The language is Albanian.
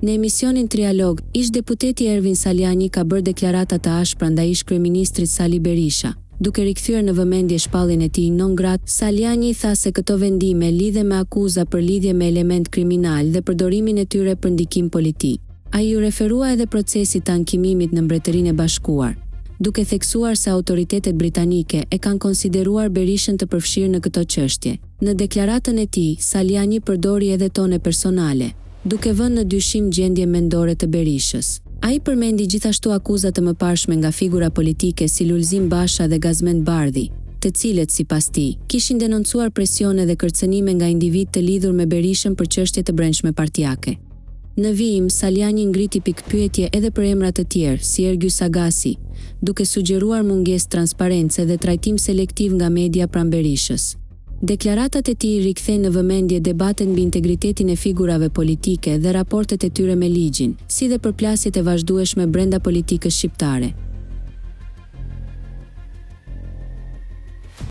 Në emisionin Trialog, ish-deputeti Ervin Saliani ka bërë deklarata të ashpra ndaj ish-kryeministrit Sali Berisha. Duke rikthyer në vëmendje shpalljen e tij non grata, Saliani tha se këto vendime lidhen me akuza për lidhje me element kriminal dhe përdorimin e tyre për ndikim politik. Ai u referua edhe procesit të ankimimit në Mbretërinë e Bashkuar, duke theksuar se autoritetet britanike e kanë konsideruar Berishën të përfshirë në këto çështje. Në deklaratën e tij, Saliani përdori edhe tone personale, duke vënë në dyshim gjendje mendore të Berishës. Ai përmendi gjithashtu akuzat të mëparshme nga figura politike si Lulzim Basha dhe Gazmend Bardhi, të cilët sipas tij kishin denoncuar presione dhe kërcënime nga individ të lidhur me Berishën për çështje të brendshme partijake. Në vijim, Saliani ngriti pikpyetje edhe për emra të tjerë, si Ergju Sagasi, duke sugjeruar mungesë transparence dhe trajtim selektiv nga media pranë Berishës. Deklaratat e tij rikthejnë në vëmendje debatet mbi integritetin e figurave politike dhe raportet e tyre me ligjin, si dhe përplasjet e vazhdueshme brenda politikës shqiptare.